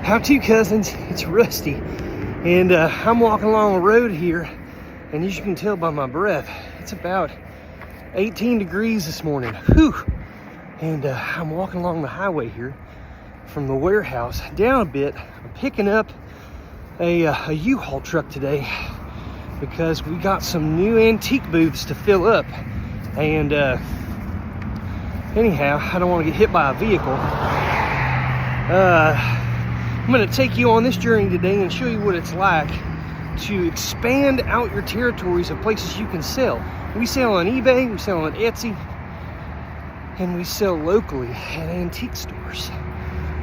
How to, cousins? It's Rusty, and I'm walking along the road here, and as you can tell by my breath, it's about 18 degrees this morning. Whew! And I'm walking along the highway here from the warehouse down a bit. I'm picking up a U-Haul truck today because we got some new antique booths to fill up, and anyhow, I don't want to get hit by a vehicle. I'm going to take you on this journey today and show you what it's like to expand out your territories of places you can sell. We sell on eBay, we sell on Etsy, and we sell locally at antique stores.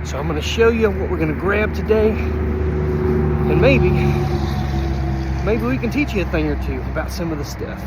So I'm going to show you what we're going to grab today, and maybe we can teach you a thing or two about some of the stuff.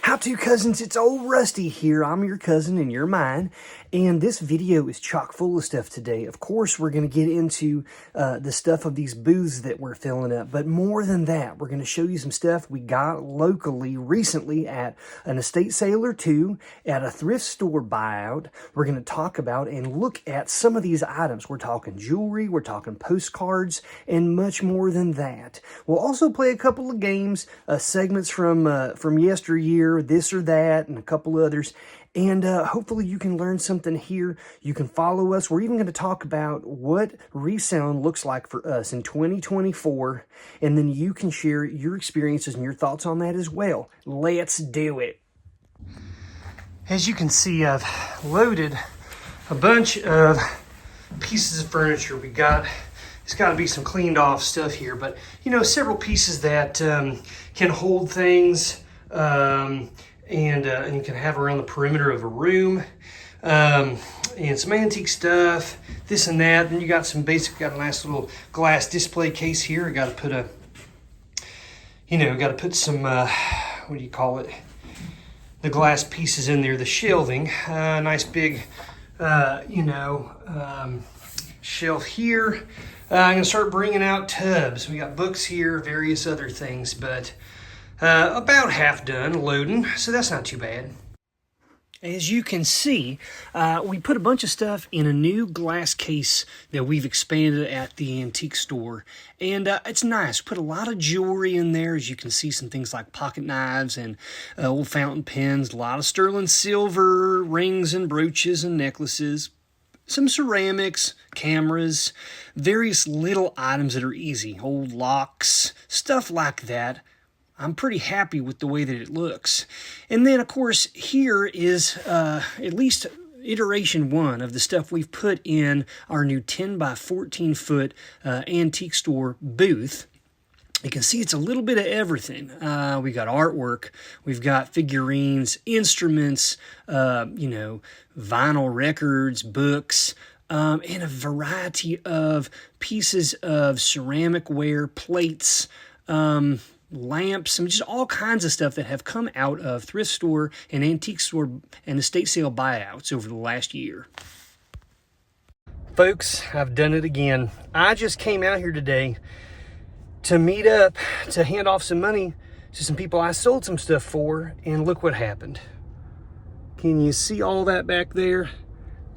How to, cousins? It's old Rusty here. I'm your cousin and you're mine, and this video is chock full of stuff today. Of course, we're going to get into the stuff of these booths that we're filling up, but more than that, we're going to show you some stuff we got locally recently at an estate sale or two, at a thrift store buyout. We're going to talk about and look at some of these items. We're talking jewelry, we're talking postcards, and much more than that. We'll also play a couple of games, segments from yesteryear, this or that, and a couple others. And hopefully you can learn something here. You can follow us. We're even going to talk about what reselling looks like for us in 2024. And then you can share your experiences and your thoughts on that as well. Let's do it. As you can see, I've loaded a bunch of pieces of furniture. It's got to be some cleaned off stuff here, but you know, several pieces that can hold things. And you can have around the perimeter of a room, and some antique stuff, this and that. Then you got some basic, got a nice little glass display case here. I got to put some, what do you call it? The glass pieces in there, the shelving, nice big, shelf here. I'm going to start bringing out tubs. We got books here, various other things, but about half done loading, so that's not too bad. As you can see, we put a bunch of stuff in a new glass case that we've expanded at the antique store, and it's nice. Put a lot of jewelry in there. As you can see, some things like pocket knives and old fountain pens, a lot of sterling silver, rings and brooches and necklaces, some ceramics, cameras, various little items that are easy, old locks, stuff like that. I'm pretty happy with the way that it looks. And then, of course, here is at least iteration one of the stuff we've put in our new 10 by 14 foot antique store booth. You can see it's a little bit of everything. We got artwork, we've got figurines, instruments, vinyl records, books, and a variety of pieces of ceramic ware, plates, lamps, and just all kinds of stuff that have come out of thrift store and antique store and estate sale buyouts over the last year. Folks, I've done it again. I just came out here today to meet up, to hand off some money to some people I sold some stuff for, and look what happened. Can you see all that back there?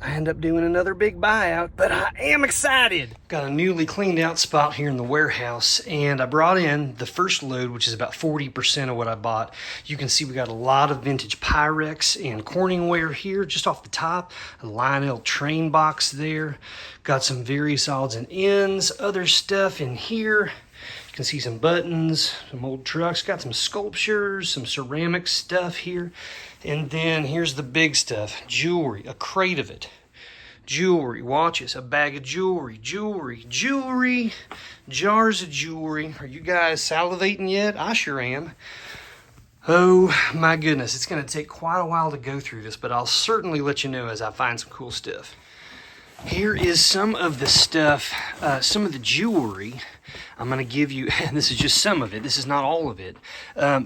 I end up doing another big buyout, but I am excited. Got a newly cleaned out spot here in the warehouse, and I brought in the first load, which is about 40% of what I bought. You can see we got a lot of vintage Pyrex and Corningware here, just off the top. A Lionel train box there. Got some various odds and ends, other stuff in here. You can see some buttons, some old trucks, got some sculptures, some ceramic stuff here. And then here's the big stuff, jewelry, a crate of it. Jewelry, watches, a bag of jewelry, jars of jewelry. Are you guys salivating yet? I sure am. Oh my goodness, it's gonna take quite a while to go through this, but I'll certainly let you know as I find some cool stuff. Here is some of the stuff, some of the jewelry. I'm going to give you, and this is just some of it. This is not all of it.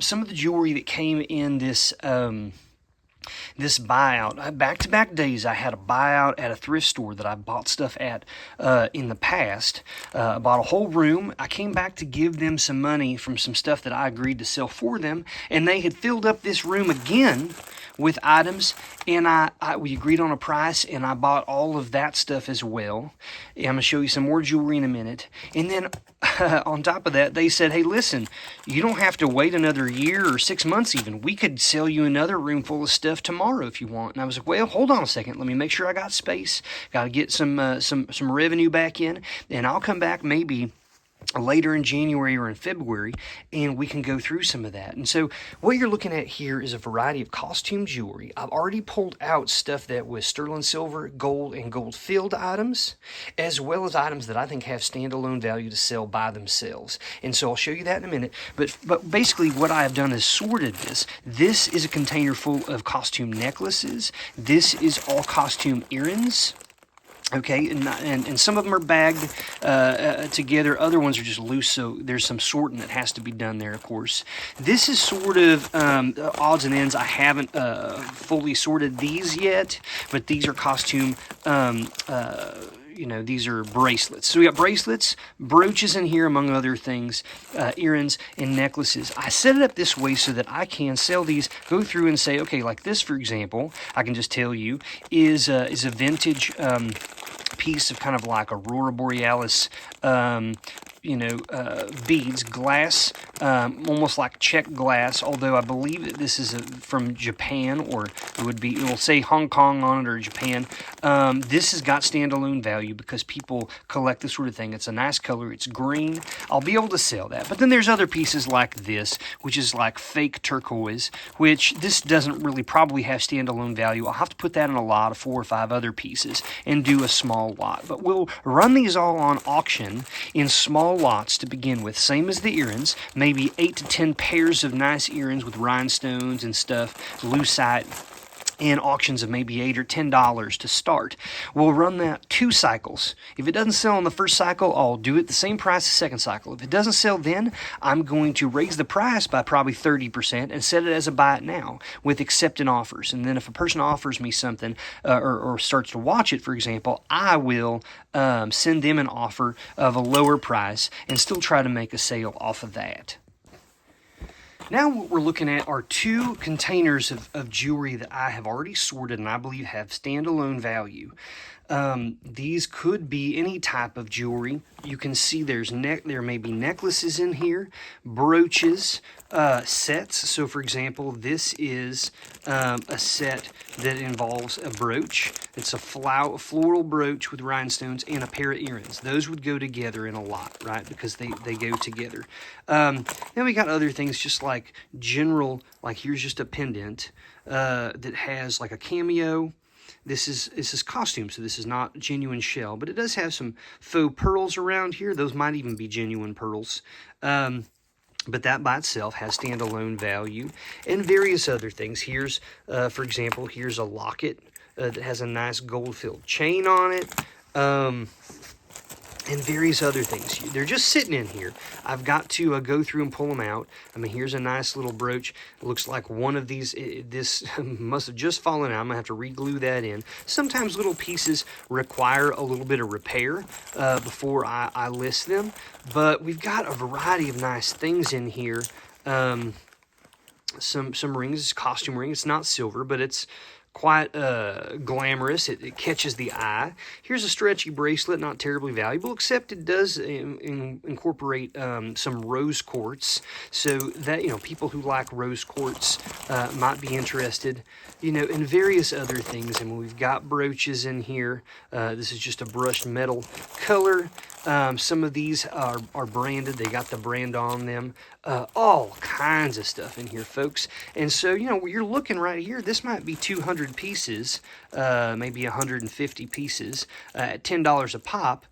Some of the jewelry that came in this this buyout. Back-to-back days, I had a buyout at a thrift store that I bought stuff at in the past. I bought a whole room. I came back to give them some money from some stuff that I agreed to sell for them, and they had filled up this room again with items, and we agreed on a price, and I bought all of that stuff as well. And I'm going to show you some more jewelry in a minute. And then on top of that, they said, hey, listen, you don't have to wait another year or 6 months even. We could sell you another room full of stuff tomorrow if you want. And I was like, well, hold on a second. Let me make sure I got space. Got to get some revenue back in, and I'll come back maybe later in January or in February, and we can go through some of that. And so what you're looking at here is a variety of costume jewelry. I've already pulled out stuff that was sterling silver, gold, and gold filled items, as well as items that I think have standalone value to sell by themselves. And so I'll show you that in a minute. But basically what I have done is sorted this. This is a container full of costume necklaces. This is all costume earrings. Okay, and some of them are bagged together. Other ones are just loose, so there's some sorting that has to be done there, of course. This is sort of odds and ends. I haven't fully sorted these yet, but these are costume these are bracelets. So we got bracelets, brooches in here, among other things, earrings, and necklaces. I set it up this way so that I can sell these, go through and say, okay, like this, for example, I can just tell you, is a vintage piece of kind of like Aurora Borealis beads, glass, almost like checked glass, although I believe that this is from Japan, or it will say Hong Kong on it, or Japan. This has got standalone value because people collect this sort of thing. It's a nice color. It's green. I'll be able to sell that. But then there's other pieces like this, which is like fake turquoise, which this doesn't really probably have standalone value. I'll have to put that in a lot of 4 or 5 other pieces and do a small lot. But we'll run these all on auction in small lots to begin with, same as the earrings, maybe 8 to 10 pairs of nice earrings with rhinestones and stuff, lucite, and auctions of maybe $8 or $10 to start. We'll run that 2 cycles. If it doesn't sell on the first cycle, I'll do it the same price the second cycle. If it doesn't sell then, I'm going to raise the price by probably 30% and set it as a buy it now with accepting offers. And then if a person offers me something or starts to watch it, for example, I will send them an offer of a lower price and still try to make a sale off of that. Now what we're looking at are 2 containers of jewelry that I have already sorted and I believe have standalone value. These could be any type of jewelry. You can see there may be necklaces in here, brooches, sets. So for example, this is a set that involves a brooch. It's a floral brooch with rhinestones and a pair of earrings. Those would go together in a lot, right? Because they go together. Then we got other things just like general, like here's just a pendant that has like a cameo. This is costume, so this is not genuine shell, but it does have some faux pearls around here. Those might even be genuine pearls. But that by itself has standalone value, and various other things. Here's, for example, here's a locket that has a nice gold-filled chain on it. And various other things. They're just sitting in here. I've got to go through and pull them out. I mean, here's a nice little brooch. It looks like one of these, this must have just fallen out. I'm going to have to re-glue that in. Sometimes little pieces require a little bit of repair before I list them. But we've got a variety of nice things in here. Some rings. It's costume ring. It's not silver, but it's quite glamorous. It catches the eye. Here's a stretchy bracelet, not terribly valuable, except it does incorporate some rose quartz. So that, people who like rose quartz might be interested, in various other things. And we've got brooches in here. This is just a brushed metal color. Some of these are branded. They got the brand on them. All kinds of stuff in here, folks. And so, you're looking right here. This might be $200 100 pieces, maybe 150 pieces at $10 a pop.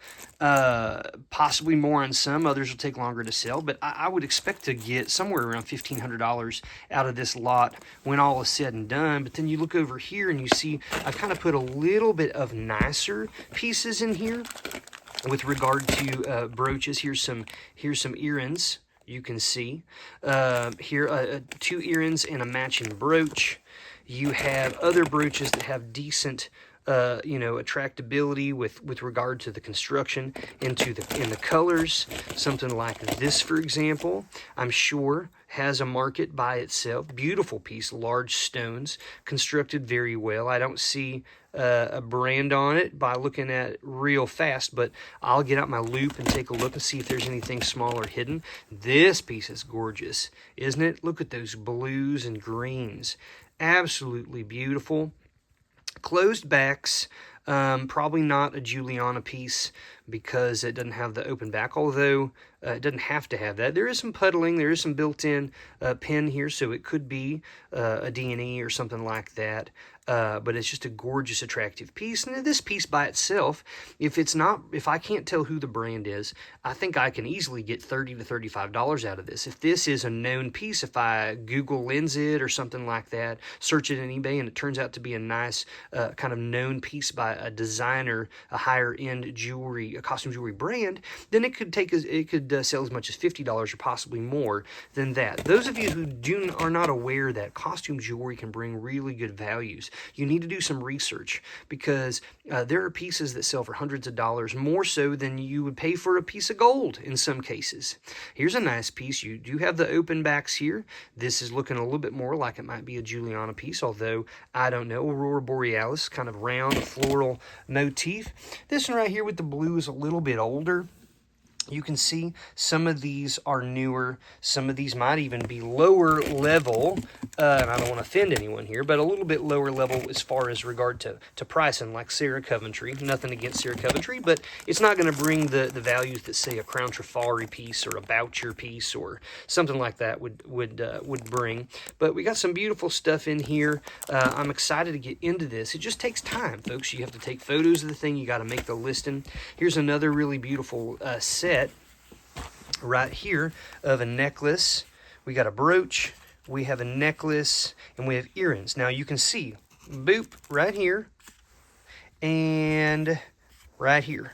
Possibly more on some. Others will take longer to sell, but I would expect to get somewhere around $1,500 out of this lot when all is said and done. But then you look over here and you see I've kind of put a little bit of nicer pieces in here with regard to brooches. Here's some earrings. You can see here 2 earrings and a matching brooch. You have other brooches that have decent attractability with regard to the construction in the colors. Something like this, for example, I'm sure has a market by itself. Beautiful piece, large stones, constructed very well. I don't see a brand on it by looking at it real fast, but I'll get out my loop and take a look and see if there's anything small or hidden. This piece is gorgeous, isn't it? Look at those blues and greens. Absolutely beautiful. Closed backs, probably not a Juliana piece because it doesn't have the open back, although it doesn't have to have that. There is some puddling, there is some built-in pin here, so it could be a D&E or something like that. But it's just a gorgeous, attractive piece. And this piece by itself, if I can't tell who the brand is, I think I can easily get $30 to $35 out of this. If this is a known piece, if I Google Lens it or something like that, search it on eBay, and it turns out to be a nice kind of known piece by a designer, a higher end jewelry, a costume jewelry brand, then it could sell as much as $50 or possibly more than that. Those of you who are not aware that costume jewelry can bring really good values, you need to do some research, because there are pieces that sell for hundreds of dollars, more so than you would pay for a piece of gold in some cases. Here's a nice piece. You do have the open backs here. This is looking a little bit more like it might be a Juliana piece, although I don't know. Aurora Borealis, kind of round floral motif. This one right here with the blue is a little bit older. You can see some of these are newer. Some of these might even be lower level. And I don't want to offend anyone here, but a little bit lower level as far as regard to pricing, like Sarah Coventry. Nothing against Sarah Coventry, but it's not going to bring the values that, say, a Crown Trafalgar piece or a Boucher piece or something like that would bring. But we got some beautiful stuff in here. I'm excited to get into this. It just takes time, folks. You have to take photos of the thing. You got to make the listing. Here's another really beautiful set right here of a necklace. We got a brooch, we have a necklace, and we have earrings. Now you can see, boop, right here and right here.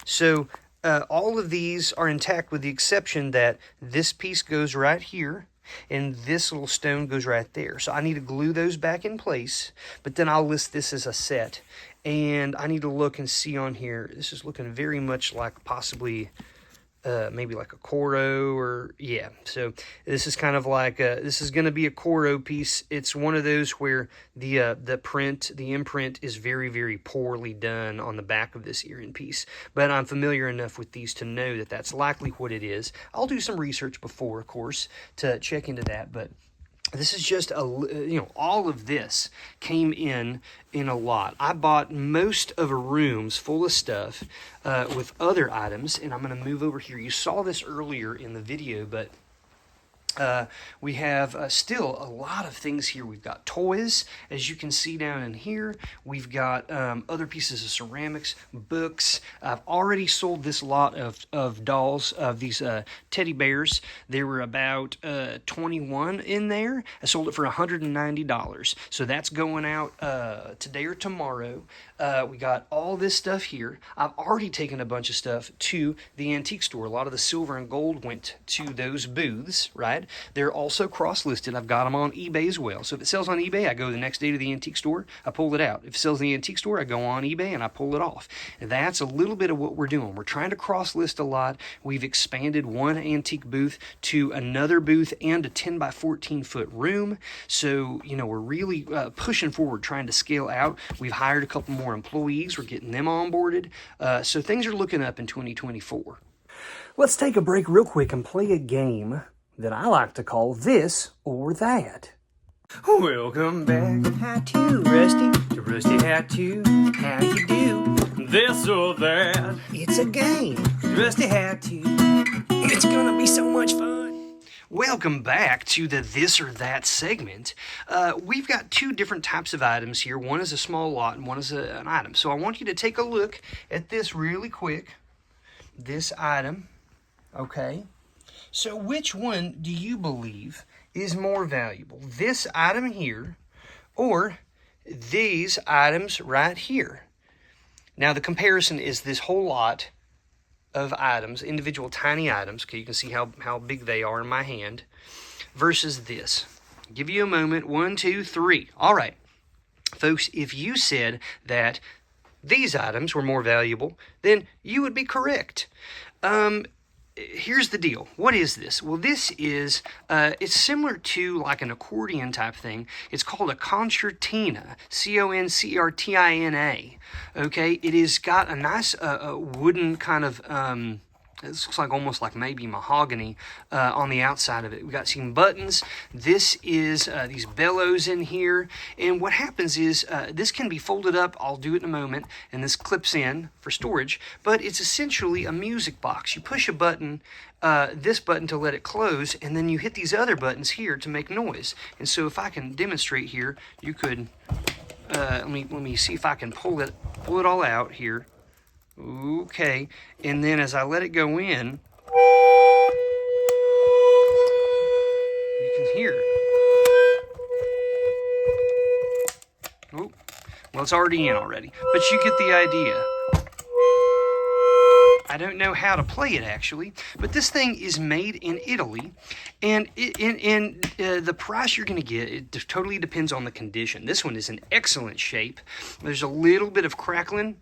So all of these are intact with the exception that this piece goes right here and this little stone goes right there. So I need to glue those back in place, but then I'll list this as a set. And I need to look and see on here. This is looking very much like possibly maybe like a Coro, or yeah. So this is kind of like this is going to be a Coro piece. It's one of those where the imprint is very, very poorly done on the back of this earring piece. But I'm familiar enough with these to know that that's likely what it is. I'll do some research before, of course, to check into that. But this is just all of this came in a lot. I bought most of a room's full of stuff with other items, and I'm going to move over here. You saw this earlier in the video, but we have still a lot of things here. We've got toys, as you can see down in here. We've got other pieces of ceramics, books. I've already sold this lot of dolls, of these teddy bears. There were about 21 in there. I sold it for $190. So that's going out today or tomorrow. We got all this stuff here. I've already taken a bunch of stuff to the antique store. A lot of the silver and gold went to those booths, right? They're also cross-listed. I've got them on eBay as well. So if it sells on eBay, I go the next day to the antique store, I pull it out. If it sells in the antique store, I go on eBay and I pull it off. And that's a little bit of what we're doing. We're trying to cross-list a lot. We've expanded one antique booth to another booth and a 10 by 14 foot room. So, we're really pushing forward, trying to scale out. We've hired a couple more employees. We're getting them onboarded. So things are looking up in 2024. Let's take a break real quick and play a game that I like to call This or That. Welcome back, How To, Rusty, to Rusty How To. How you do? This or that. It's a game, Rusty How To. It's gonna be so much fun. Welcome back to the This or That segment. We've got two different types of items here. One is a small lot and one is an item. So I want you to take a look at this really quick. This item, okay? So which one do you believe is more valuable? This item here or these items right here? Now the comparison is this whole lot of items, individual tiny items, okay, you can see how big they are in my hand, versus this. I'll give you a moment. 1, 2, 3. All right, folks, if you said that these items were more valuable, then you would be correct. Here's the deal. What is this? Well, this is, it's similar to like an accordion type thing. It's called a concertina, C-O-N-C-R-T-I-N-A. Okay, it has got a nice wooden kind of, it looks like almost like maybe mahogany on the outside of it. We've got some buttons. This is these bellows in here. And what happens is this can be folded up. I'll do it in a moment. And this clips in for storage. But it's essentially a music box. You push a button, this button to let it close, and then you hit these other buttons here to make noise. And so if I can demonstrate here, you could, let me see if I can pull it all out here. Okay, and then as I let it go in, you can hear. Oh, well, it's already in already, but you get the idea. I don't know how to play it actually, but this thing is made in Italy, and the price you're going to get, it totally depends on the condition. This one is in excellent shape. There's a little bit of crackling,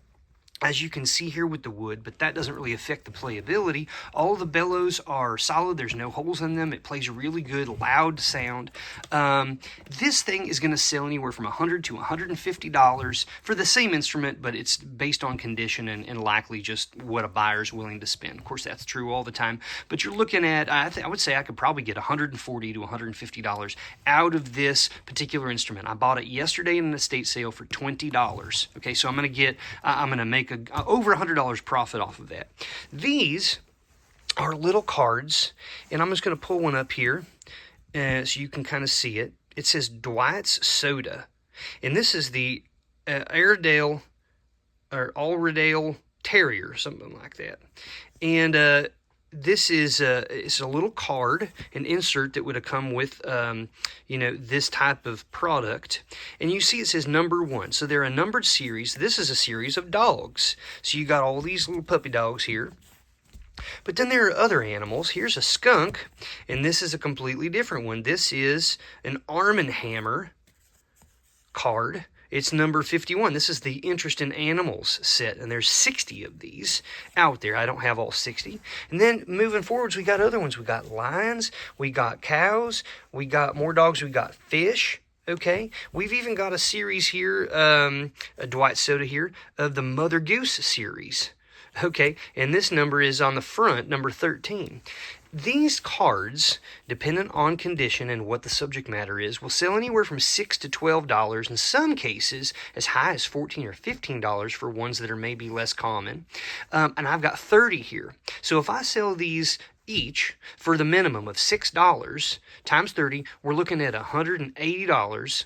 as you can see here with the wood, but that doesn't really affect the playability. All the bellows are solid. There's no holes in them. It plays a really good, loud sound. This thing is going to sell anywhere from $100 to $150 for the same instrument, but it's based on condition and likely just what a buyer's willing to spend. Of course, that's true all the time, but you're looking at, I would say I could probably get $140 to $150 out of this particular instrument. I bought it yesterday in an estate sale for $20. Okay, so I'm going to make over $100 profit off of that. These are little cards, and I'm just going to pull one up here so you can kind of see it. It says Dwight's Soda, and this is the Airedale or Alredale Terrier, something like that. And this is it's a little card, an insert that would have come with, this type of product. And you see it says number 1. So they're a numbered series. This is a series of dogs. So you got all these little puppy dogs here. But then there are other animals. Here's a skunk, and this is a completely different one. This is an Arm & Hammer card. It's number 51. This is the Interest in Animals set, and there's 60 of these out there. I don't have all 60. And then moving forwards, we got other ones. We got lions, we got cows, we got more dogs, we got fish. Okay, we've even got a series here, a Dwight Soda here, of the Mother Goose series. Okay, and this number is on the front, number 13. These cards, dependent on condition and what the subject matter is, will sell anywhere from $6 to $12, in some cases as high as $14 or $15 for ones that are maybe less common. And I've got 30 here. So if I sell these each for the minimum of $6 times 30, we're looking at $180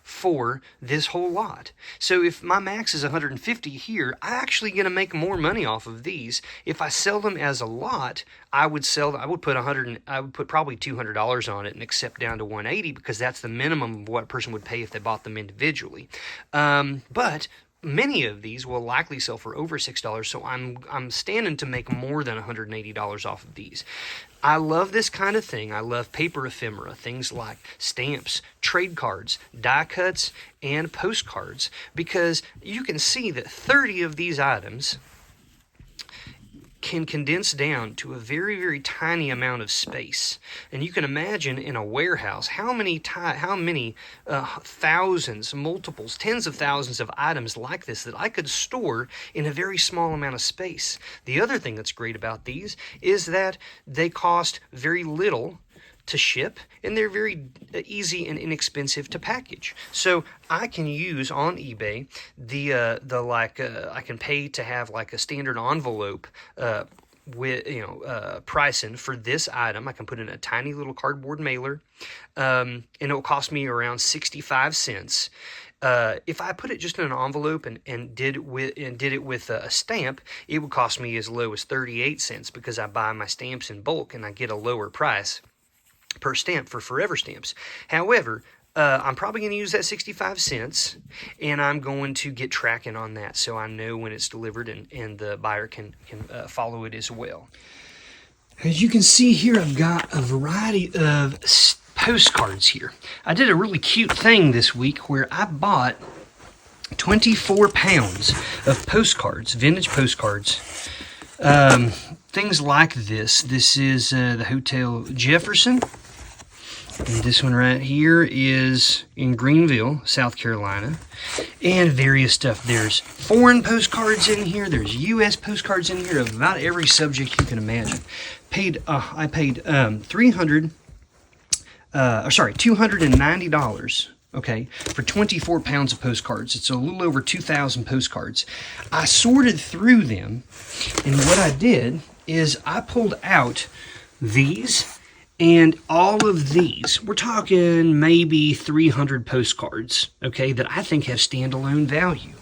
for this whole lot. So if my max is 150 here, I'm actually going to make more money off of these. If I sell them as a lot, I would put probably $200 on it and accept down to 180 because that's the minimum of what a person would pay if they bought them individually. But many of these will likely sell for over $6, so I'm standing to make more than $180 off of these. I love this kind of thing. I love paper ephemera, things like stamps, trade cards, die cuts, and postcards, because you can see that 30 of these items can condense down to a very, very tiny amount of space. And you can imagine in a warehouse how many thousands, multiples, tens of thousands of items like this that I could store in a very small amount of space. The other thing that's great about these is that they cost very little to ship, and they're very easy and inexpensive to package. So I can use on eBay I can pay to have like a standard envelope with pricing for this item. I can put in a tiny little cardboard mailer, and it will cost me around 65 cents. If I put it just in an envelope and did it with a stamp, it would cost me as low as 38 cents because I buy my stamps in bulk and I get a lower price per stamp for forever stamps. However, I'm probably going to use that 65 cents, and I'm going to get tracking on that so I know when it's delivered and the buyer can follow it as well. As you can see here, I've got a variety of postcards here. I did a really cute thing this week where I bought 24 pounds of postcards, vintage postcards. Things like this. This is the Hotel Jefferson. And this one right here is in Greenville, South Carolina. And various stuff. There's foreign postcards in here. There's U.S. postcards in here of about every subject you can imagine. I paid $290, okay, for 24 pounds of postcards. It's a little over 2,000 postcards. I sorted through them, and what I did is I pulled out these and all of these. We're talking maybe 300 postcards, okay, that I think have standalone value.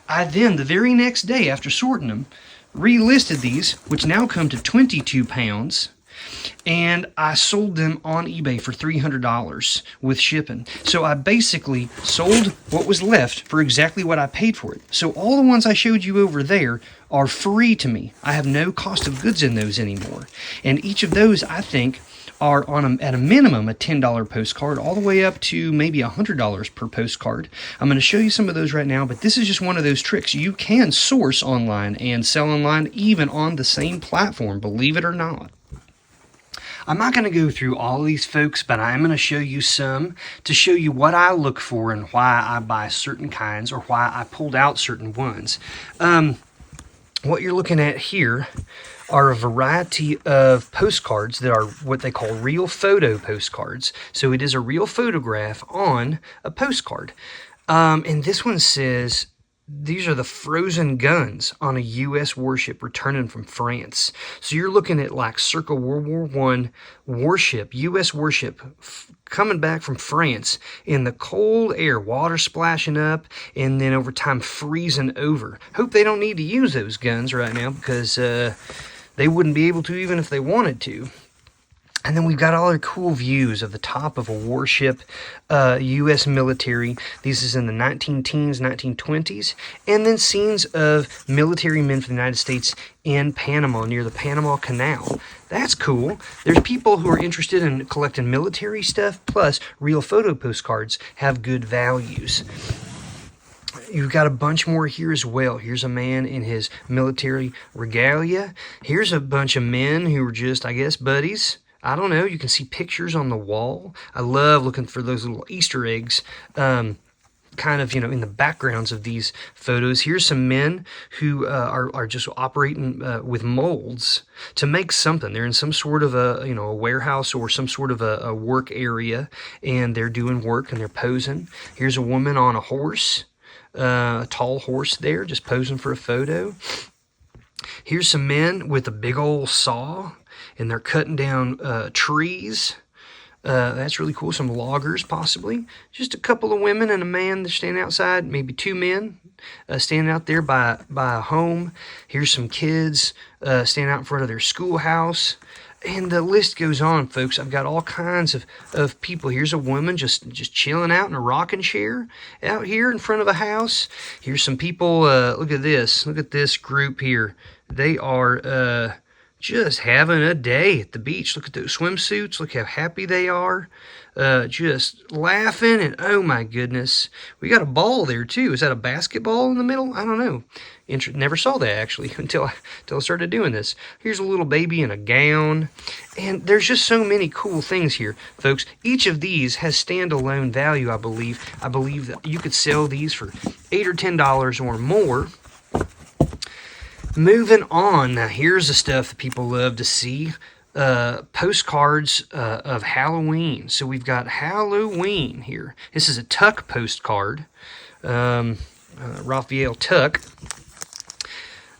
I then, the very next day after sorting them, relisted these, which now come to 22 pounds, and I sold them on eBay for $300 with shipping. So I basically sold what was left for exactly what I paid for it. So all the ones I showed you over there are free to me. I have no cost of goods in those anymore. And each of those, I think, are at a minimum a $10 postcard, all the way up to maybe $100 per postcard. I'm going to show you some of those right now, but this is just one of those tricks. You can source online and sell online even on the same platform, believe it or not. I'm not going to go through all of these, folks, but I'm going to show you some to show you what I look for and why I buy certain kinds or why I pulled out certain ones. What you're looking at here are a variety of postcards that are what they call real photo postcards. So it is a real photograph on a postcard. And this one says, these are the frozen guns on a U.S. warship returning from France. So you're looking at like circa World War I warship, U.S. warship, coming back from France in the cold air, water splashing up, and then over time freezing over. Hope they don't need to use those guns right now because they wouldn't be able to even if they wanted to. And then we've got all our cool views of the top of a warship, U.S. military. This is in the 19-teens, 1920s. And then scenes of military men for the United States in Panama, near the Panama Canal. That's cool. There's people who are interested in collecting military stuff, plus real photo postcards have good values. You've got a bunch more here as well. Here's a man in his military regalia. Here's a bunch of men who are just, I guess, buddies. I don't know. You can see pictures on the wall. I love looking for those little Easter eggs, kind of, in the backgrounds of these photos. Here's some men who are just operating with molds to make something. They're in some sort of a warehouse or some sort of a work area, and they're doing work and they're posing. Here's a woman on a horse, a tall horse there, just posing for a photo. Here's some men with a big old saw, and they're cutting down trees. That's really cool. Some loggers, possibly. Just a couple of women and a man that standing outside. Maybe two men standing out there by a home. Here's some kids standing out in front of their schoolhouse. And the list goes on, folks. I've got all kinds of people. Here's a woman just chilling out in a rocking chair out here in front of a house. Here's some people. Look at this. Look at this group here. They are just having a day at the beach. Look at those swimsuits. Look how happy they are. Just laughing, and oh my goodness. We got a ball there too. Is that a basketball in the middle? I don't know. Never saw that actually until I started doing this. Here's a little baby in a gown. And there's just so many cool things here, folks. Each of these has standalone value, I believe. I believe that you could sell these for $8 or $10 or more. Moving on, now here's the stuff that people love to see. Postcards of Halloween. So we've got Halloween here. This is a Tuck postcard. Raphael Tuck.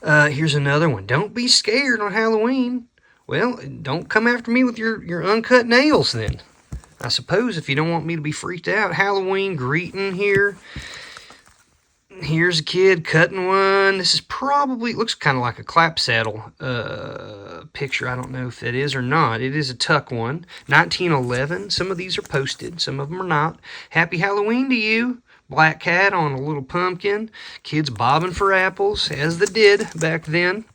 Here's another one. Don't be scared on Halloween. Well, don't come after me with your uncut nails then. I suppose if you don't want me to be freaked out. Halloween greeting here. Here's a kid cutting one. This is probably, looks kind of like a clap saddle picture. I don't know if it is or not. It is a tuck one. 1911. Some of these are posted. Some of them are not. Happy Halloween to you. Black cat on a little pumpkin. Kids bobbing for apples, as they did back then.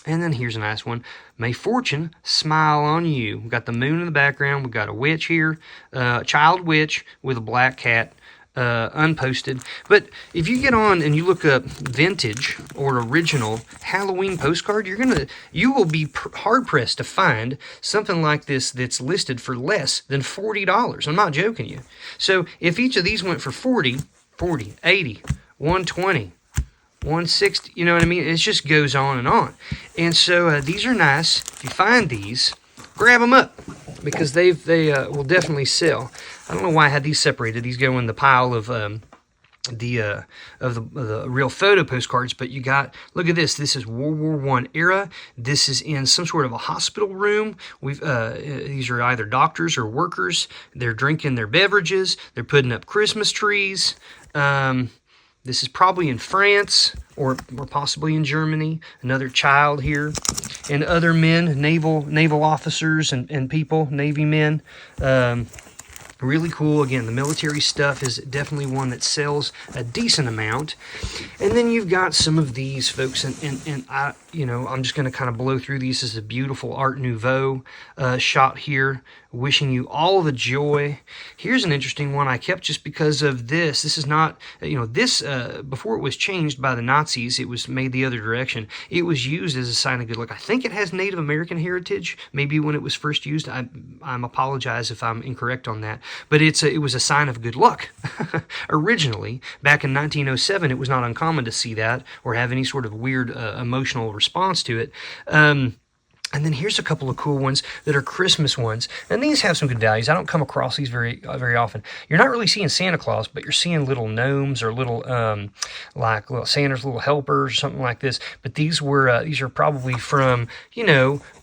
And then here's a nice one. May fortune smile on you. We've got the moon in the background. We've got a witch here. Child witch with a black cat. Unposted. But if you get on and you look up vintage or original Halloween postcard, you will be hard pressed to find something like this that's listed for less than $40. I'm not joking you. So if each of these went for 40, 80, 120, 160, you know what I mean? It just goes on and on. And so these are nice. If you find these, grab them up because they will definitely sell. I don't know why I had these separated. These go in the pile of the real photo postcards, but you got, look at this. This is World War I era. This is in some sort of a hospital room. These are either doctors or workers. They're drinking their beverages. They're putting up Christmas trees. This is probably in France or possibly in Germany. Another child here. And other men, naval officers and people, Navy men. Really cool. Again, the military stuff is definitely one that sells a decent amount. And then you've got some of these folks, and I'm just going to kind of blow through these. This is a beautiful Art Nouveau shot here. Wishing you all the joy. Here's an interesting one I kept just because of this. This is not, before it was changed by the Nazis, it was made the other direction. It was used as a sign of good luck. I think it has Native American heritage, maybe when it was first used. I apologize if I'm incorrect on that. But it was a sign of good luck. Originally, back in 1907, it was not uncommon to see that or have any sort of weird emotional response to it. And then here's a couple of cool ones that are Christmas ones. And these have some good values. I don't come across these very often. You're not really seeing Santa Claus, but you're seeing little gnomes or little little Santa's little helpers or something like this. But these are probably from,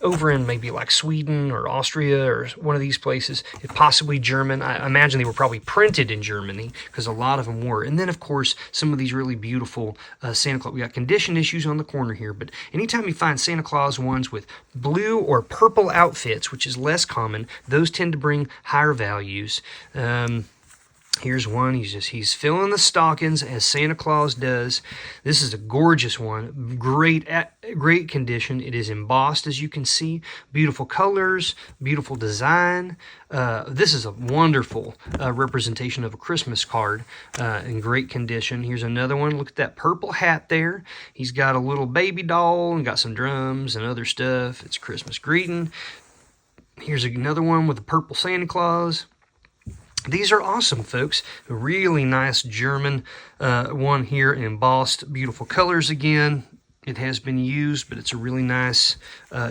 over in maybe like Sweden or Austria or one of these places. Possibly German. I imagine they were probably printed in Germany because a lot of them were. And then, of course, some of these really beautiful Santa Claus. We got condition issues on the corner here. But anytime you find Santa Claus ones with blue or purple outfits, which is less common, those tend to bring higher values. Here's one. He's filling the stockings as Santa Claus does. This is a gorgeous one. Great condition. It is embossed, as you can see. Beautiful colors, beautiful design. This is a wonderful representation of a Christmas card in great condition. Here's another one. Look at that purple hat there. He's got a little baby doll and got some drums and other stuff. It's Christmas greeting. Here's another one with a purple Santa Claus. These are awesome, folks. A really nice German one here, embossed, beautiful colors again. It has been used, but it's a really nice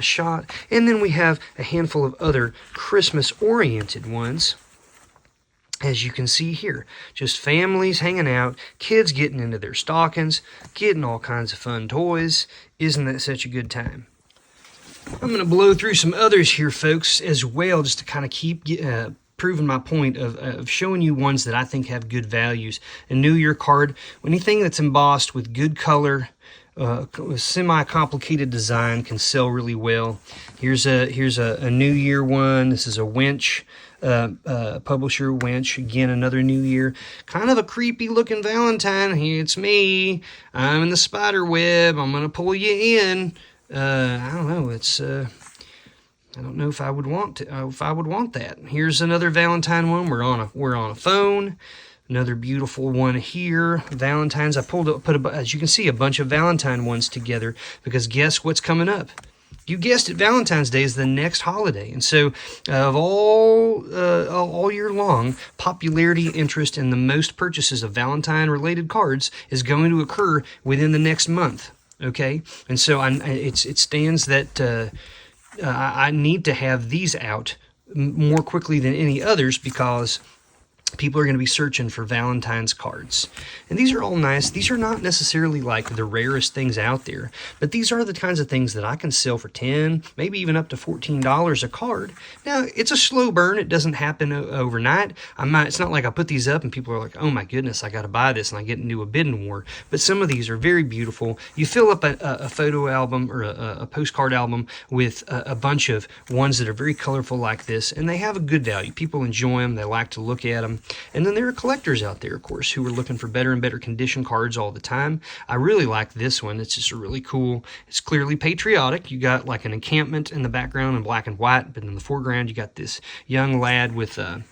shot. And then we have a handful of other Christmas-oriented ones, as you can see here. Just families hanging out, kids getting into their stockings, getting all kinds of fun toys. Isn't that such a good time? I'm going to blow through some others here, folks, as well, just to kind of keep proving my point of showing you ones that I think have good values. A New Year card, anything that's embossed with good color, semi-complicated design can sell really well. Here's a New Year one. This is a Winch, publisher Winch. Again, another New Year. Kind of a creepy looking Valentine. Here, it's me. I'm in the spider web. I'm gonna pull you in. I don't know. I don't know if I would want that. Here's another Valentine one. We're on a phone. Another beautiful one here. Valentine's. I as you can see, a bunch of Valentine ones together because guess what's coming up? You guessed it. Valentine's Day is the next holiday, and so of all year long, popularity, interest, and the most purchases of Valentine-related cards is going to occur within the next month. Okay, and so it stands that. I need to have these out more quickly than any others because people are going to be searching for Valentine's cards. And these are all nice. These are not necessarily like the rarest things out there, but these are the kinds of things that I can sell for $10, maybe even up to $14 a card. Now, it's a slow burn. It doesn't happen overnight. It's not like I put these up and people are like, oh my goodness, I got to buy this, and I get into a bidding war. But some of these are very beautiful. You fill up a photo album or a postcard album with a bunch of ones that are very colorful like this, and they have a good value. People enjoy them. They like to look at them. And then there are collectors out there, of course, who are looking for better and better condition cards all the time. I really like this one. It's just really cool. It's clearly patriotic. You got like an encampment in the background in black and white, but in the foreground you got this young lad with an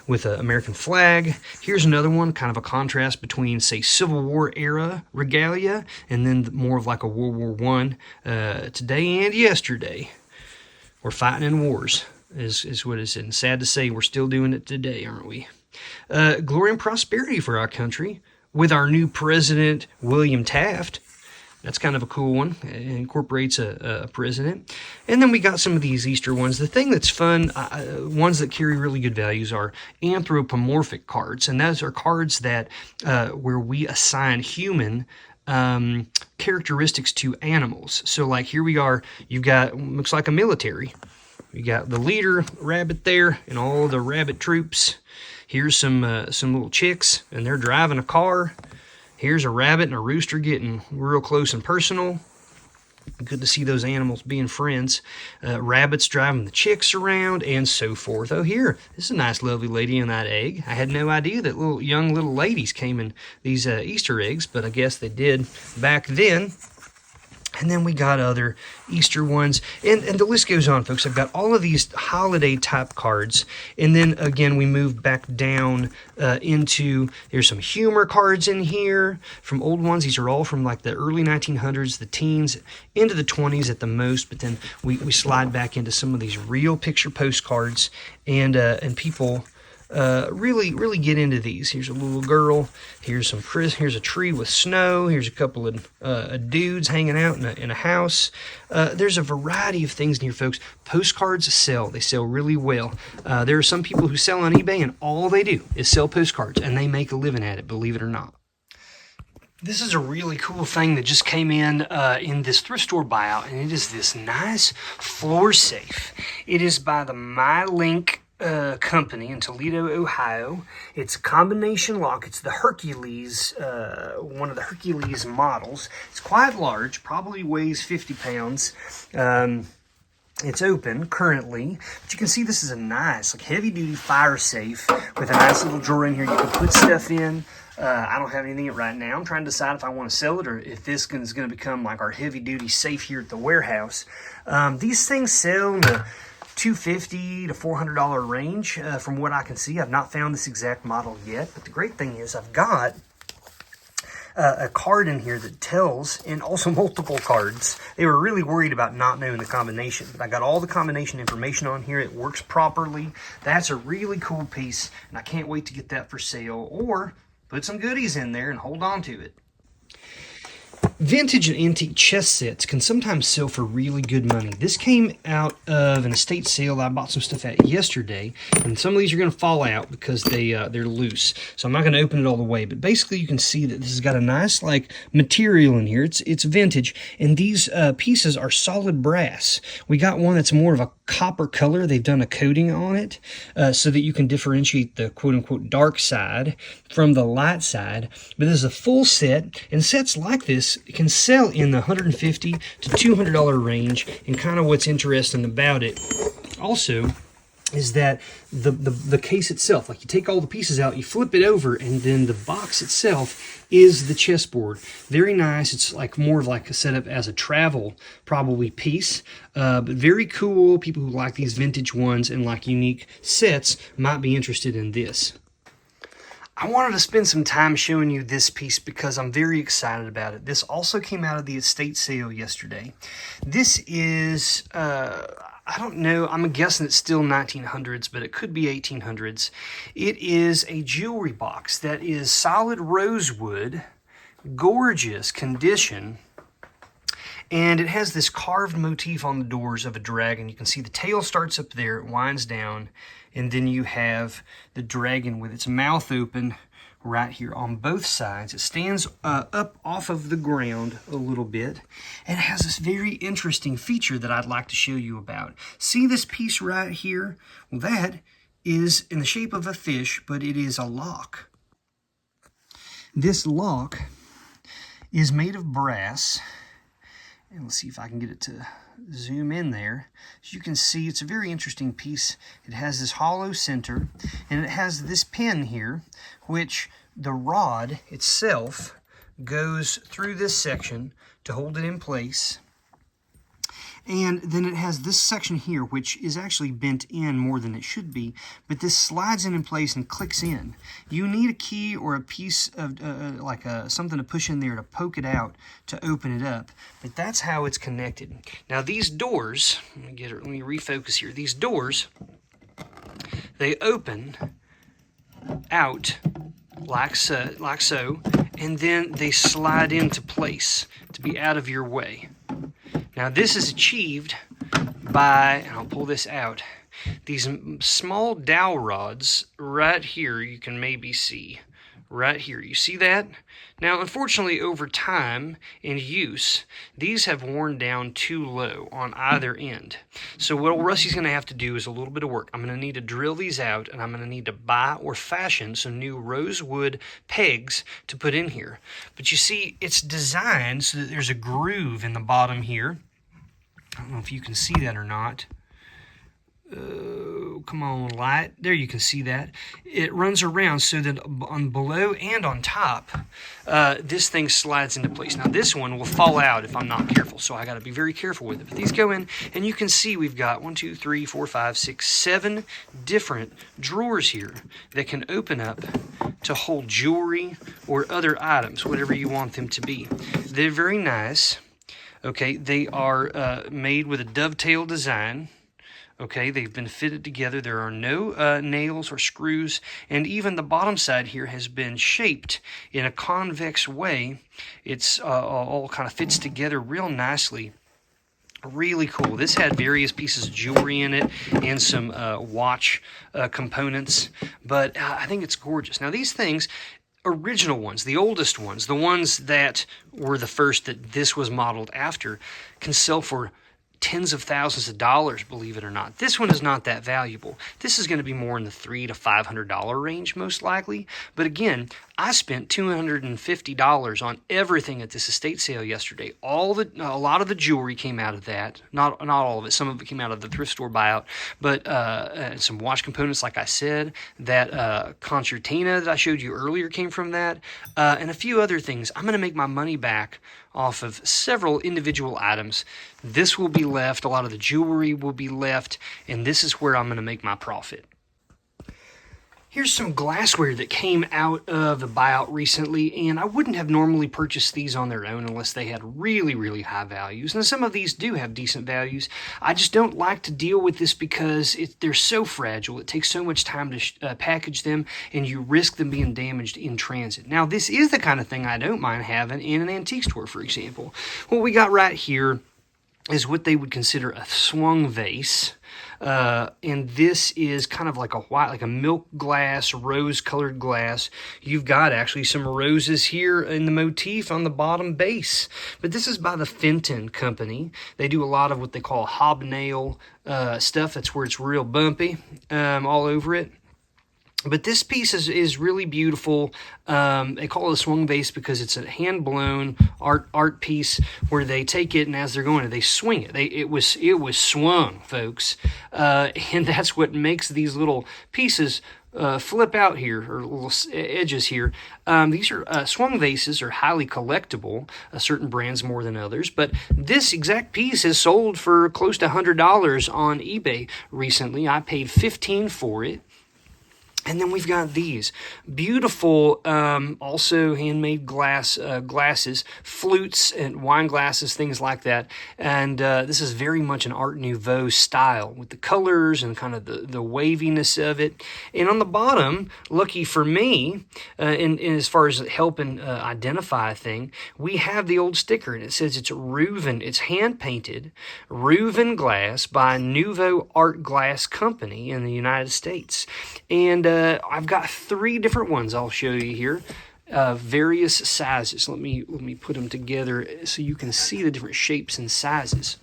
American flag. Here's another one, kind of a contrast between, say, Civil War era regalia and then more of like a World War I. Today and yesterday, we're fighting in wars. Is what it's in. Sad to say, we're still doing it today, aren't we? Glory and prosperity for our country with our new president, William Taft. That's kind of a cool one. It incorporates a president. And then we got some of these Easter ones. The thing that's fun, ones that carry really good values, are anthropomorphic cards. And those are cards that where we assign human characteristics to animals. So like here we are, you've got, looks like a military. You got the leader rabbit there and all the rabbit troops. Here's some little chicks, and they're driving a car. Here's a rabbit and a rooster getting real close and personal. Good to see those animals being friends. Rabbits driving the chicks around, and so forth. Oh, here, this is a nice, lovely lady in that egg. I had no idea that young little ladies came in these Easter eggs, but I guess they did back then. And then we got other Easter ones. And the list goes on, folks. I've got all of these holiday type cards. And then, again, we move back down into, there's some humor cards in here from old ones. These are all from like the early 1900s, the teens, into the 20s at the most. But then we slide back into some of these real picture postcards. And people really get into these. Here's a little girl. Here's a tree with snow. Here's a couple of dudes hanging out in a house. There's a variety of things in here, folks. Postcards sell. They sell really well. There are some people who sell on eBay, and all they do is sell postcards, and they make a living at it, believe it or not. This is a really cool thing that just came in this thrift store buyout, and it is this nice floor safe. It is by the MyLink company in Toledo, Ohio. It's a combination lock. It's the Hercules, one of the Hercules models. It's quite large, probably weighs 50 pounds. It's open currently, but you can see this is a nice, like, heavy-duty fire safe with a nice little drawer in here you can put stuff in. I don't have anything in it right now. I'm trying to decide if I want to sell it or if this is going to become like our heavy-duty safe here at the warehouse. These things sell in the $250 to $400 range from what I can see. I've not found this exact model yet, but the great thing is I've got a card in here that tells, and also multiple cards. They were really worried about not knowing the combination, but I got all the combination information on here. It works properly. That's a really cool piece, and I can't wait to get that for sale or put some goodies in there and hold on to it. Vintage and antique chess sets can sometimes sell for really good money. This came out of an estate sale I bought some stuff at yesterday, and some of these are going to fall out because they're loose. So I'm not going to open it all the way, but basically you can see that this has got a nice like material in here. It's vintage, and these pieces are solid brass. We got one that's more of a copper color. They've done a coating on it so that you can differentiate the quote-unquote dark side from the light side. But this is a full set, and sets like this can sell in the $150 to $200 range. And kind of what's interesting about it also is that the case itself, like you take all the pieces out, you flip it over, and then the box itself is the chessboard. Very nice. It's like more of like a setup as a travel probably piece, but very cool. People who like these vintage ones and like unique sets might be interested in this. I wanted to spend some time showing you this piece because I'm very excited about it. This also came out of the estate sale yesterday. This is, I don't know, I'm guessing it's still 1900s, but it could be 1800s. It is a jewelry box that is solid rosewood, gorgeous condition, And it has this carved motif on the doors of a dragon. You can see the tail starts up there, it winds down, and then you have the dragon with its mouth open right here on both sides. It stands up off of the ground a little bit, and it has this very interesting feature that I'd like to show you about. See this piece right here? Well, that is in the shape of a fish, but it is a lock. This lock is made of brass, and let's see if I can get it to zoom in there. As you can see, it's a very interesting piece. It has this hollow center, and it has this pin here, which the rod itself goes through this section to hold it in place. And then it has this section here, which is actually bent in more than it should be, but this slides in place and clicks in. You need a key or a piece of something to push in there to poke it out to open it up, but that's how it's connected. Now these doors, let me refocus here. These doors, they open out like so, and then they slide into place to be out of your way. Now this is achieved by, and I'll pull this out, these small dowel rods right here you can maybe see. Right here, you see that? Now unfortunately over time and use, these have worn down too low on either end. So what Rusty's going to have to do is a little bit of work. I'm going to need to drill these out, and I'm going to need to buy or fashion some new rosewood pegs to put in here. But you see, it's designed so that there's a groove in the bottom here. I don't know if you can see that or not. Come on, light. There, you can see that. It runs around so that on below and on top, this thing slides into place. Now, this one will fall out if I'm not careful, so I got to be very careful with it. But these go in, and you can see we've got 1, 2, 3, 4, 5, 6, 7 different drawers here that can open up to hold jewelry or other items, whatever you want them to be. They're very nice. Okay, they are made with a dovetail design. Okay, they've been fitted together. There are no nails or screws, and even the bottom side here has been shaped in a convex way. It's all kind of fits together real nicely. Really cool. This had various pieces of jewelry in it and some watch components, but I think it's gorgeous. Now these things, original ones, the oldest ones, the ones that were the first that this was modeled after, can sell for tens of thousands of dollars, believe it or not. This one is not that valuable. This is going to be more in the $300 to $500 range, most likely. But again, I spent $250 on everything at this estate sale yesterday. A lot of the jewelry came out of that. Not all of it. Some of it came out of the thrift store buyout. But some watch components, like I said. That concertina that I showed you earlier came from that. And a few other things. I'm going to make my money back off of several individual items. This will be left. A lot of the jewelry will be left. And this is where I'm going to make my profit. Here's some glassware that came out of the buyout recently, and I wouldn't have normally purchased these on their own unless they had really, really high values. And some of these do have decent values. I just don't like to deal with this because they're so fragile. It takes so much time to package them, and you risk them being damaged in transit. Now, this is the kind of thing I don't mind having in an antique store, for example. What we got right here is what they would consider a swung vase. And this is kind of like a white, like a milk glass, rose-colored glass. You've got actually some roses here in the motif on the bottom base. But this is by the Fenton Company. They do a lot of what they call hobnail stuff. That's where it's real bumpy all over it. But this piece is really beautiful. They call it a swung vase because it's a hand-blown art piece where they take it, and as they're going, they swing it. It was swung, folks, and that's what makes these little pieces flip out here, or little edges here. These are swung vases are highly collectible, certain brands more than others, but this exact piece has sold for close to $100 on eBay recently. I paid $15 for it. And then we've got these beautiful, also handmade glasses, flutes and wine glasses, things like that. And this is very much an Art Nouveau style with the colors and kind of the waviness of it. And on the bottom, lucky for me, in as far as helping identify a thing, we have the old sticker, and it says it's Reuven. It's hand painted, Reuven glass by Nouveau Art Glass Company in the United States. And I've got 3 different ones I'll show you here, various sizes. Let me put them together so you can see the different shapes and sizes.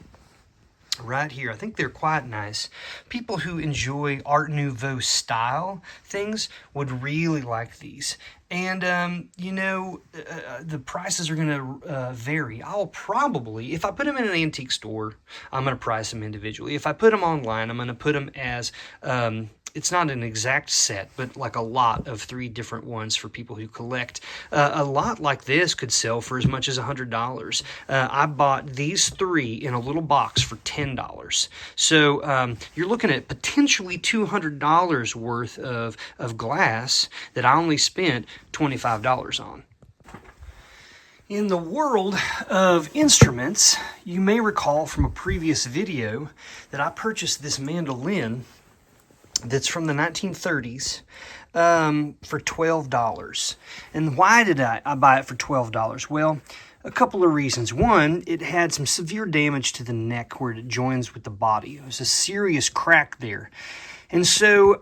Right here, I think they're quite nice. People who enjoy Art Nouveau style things would really like these. And, you know, the prices are going to vary. I'll probably, if I put them in an antique store, I'm going to price them individually. If I put them online, I'm going to put them as, it's not an exact set, but like a lot of 3 different ones for people who collect. A lot like this could sell for as much as $100. I bought these 3 in a little box for $10. So you're looking at potentially $200 worth of glass that I only spent $25 on. In the world of instruments, you may recall from a previous video that I purchased this mandolin that's from the 1930s for $12. And why did I buy it for $12? Well, a couple of reasons. One, it had some severe damage to the neck where it joins with the body. It was a serious crack there. And so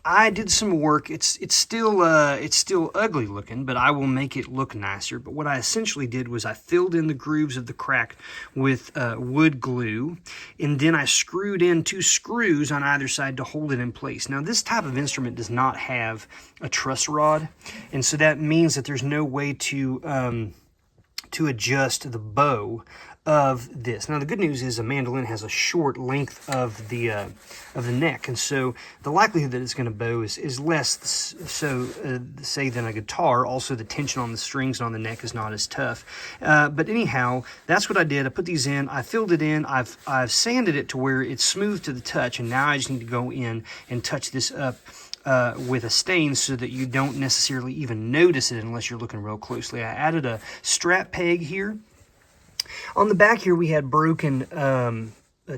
I did some work. It's still ugly looking, but I will make it look nicer. But what I essentially did was I filled in the grooves of the crack with wood glue, and then I screwed in 2 screws on either side to hold it in place. Now, this type of instrument does not have a truss rod, and so that means that there's no way to adjust the bow of this. Now, the good news is a mandolin has a short length of the neck, and so the likelihood that it's going to bow is less say than a guitar. Also, the tension on the strings and on the neck is not as tough. But anyhow, that's what I did. I put these in. I filled it in. I've sanded it to where it's smooth to the touch, and now I just need to go in and touch this up with a stain so that you don't necessarily even notice it unless you're looking real closely. I added a strap peg here. On the back here, we had broken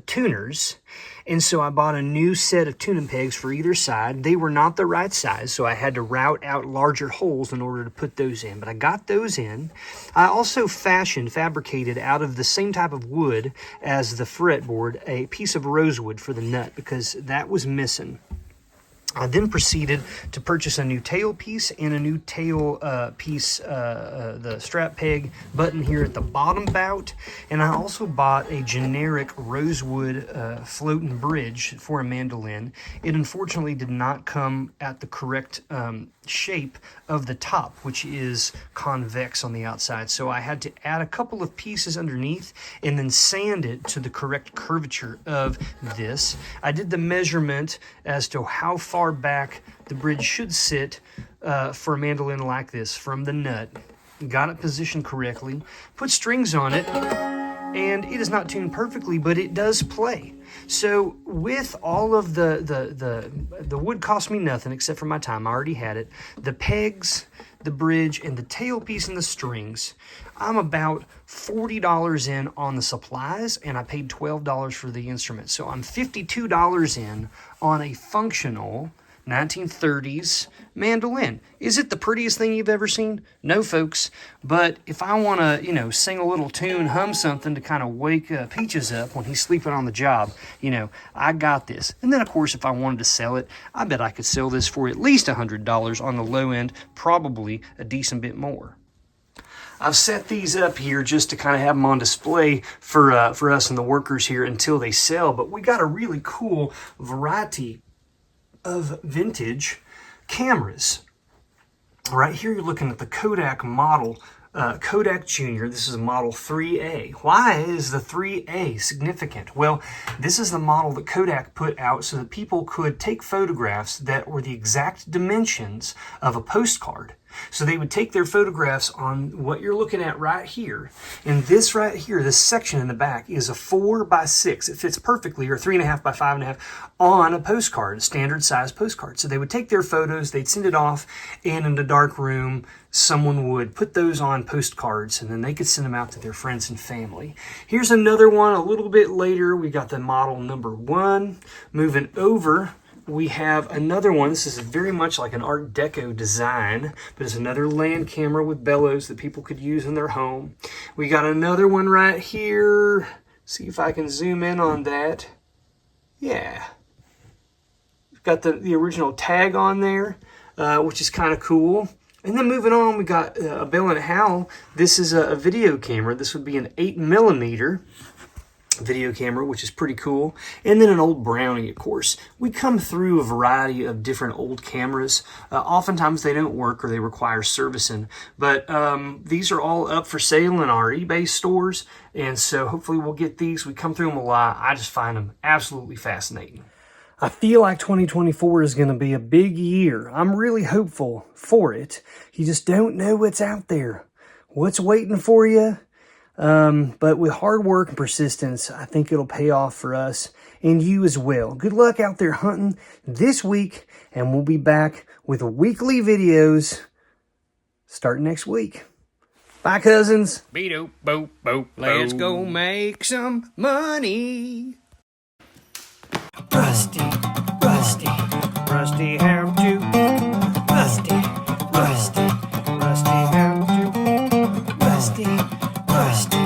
tuners, and so I bought a new set of tuning pegs for either side. They were not the right size, so I had to route out larger holes in order to put those in, but I got those in. I also fabricated out of the same type of wood as the fretboard, a piece of rosewood for the nut, because that was missing. I then proceeded to purchase a new tail piece and a new tail piece, the strap peg button here at the bottom bout. And I also bought a generic rosewood floating bridge for a mandolin. It unfortunately did not come at the correct shape of the top, which is convex on the outside. So I had to add a couple of pieces underneath and then sand it to the correct curvature of this. I did the measurement as to how far back the bridge should sit for a mandolin like this from the nut. Got it positioned correctly, put strings on it, and it is not tuned perfectly, but it does play. So with all of the wood cost me nothing except for my time. I already had it. The pegs, the bridge, and the tailpiece and the strings, I'm about $40 in on the supplies, and I paid $12 for the instrument. So I'm $52 in on a functional 1930s mandolin. Is it the prettiest thing you've ever seen? No, folks. But if I want to, sing a little tune, hum something to kind of wake Peaches up when he's sleeping on the job, I got this. And then, of course, if I wanted to sell it, I bet I could sell this for at least $100 on the low end, probably a decent bit more. I've set these up here just to kind of have them on display for us and the workers here until they sell. But we got a really cool variety of vintage cameras. Right here you're looking at the Kodak model, Kodak Junior. This is model 3A. Why is the 3A significant? Well, this is the model that Kodak put out so that people could take photographs that were the exact dimensions of a postcard. So they would take their photographs on what you're looking at right here. And this right here, this section in the back, is a 4x6. It fits perfectly, or 3.5 by 5.5 on a postcard, a standard size postcard. So they would take their photos, they'd send it off, and in the dark room, someone would put those on postcards, and then they could send them out to their friends and family. Here's another one a little bit later. We got the model number 1. Moving over, we have another one. This is very much like an Art Deco design, but it's another land camera with bellows that people could use in their home. We got another one right here. See if I can zoom in on that. Yeah. We've got the original tag on there, which is kind of cool. And then moving on, we got a Bell & Howell. This is a video camera. This would be an 8mm video camera, which is pretty cool. And then an old Brownie, of course. We come through a variety of different old cameras. Oftentimes they don't work or they require servicing, but these are all up for sale in our eBay stores, and so hopefully we'll get these. We come through them a lot. I just find them absolutely fascinating. I feel like 2024 is going to be a big year. I'm really hopeful for it. You just don't know what's out there, what's waiting for you. But with hard work and persistence, I think it'll pay off for us and you as well. Good luck out there hunting this week, and we'll be back with weekly videos starting next week. Bye, cousins. Beep, boop, boop. Let's go make some money. Rusty, Rusty, Rusty, how to? Rusty, Rusty, Rusty, how to? Rusty, Rusty.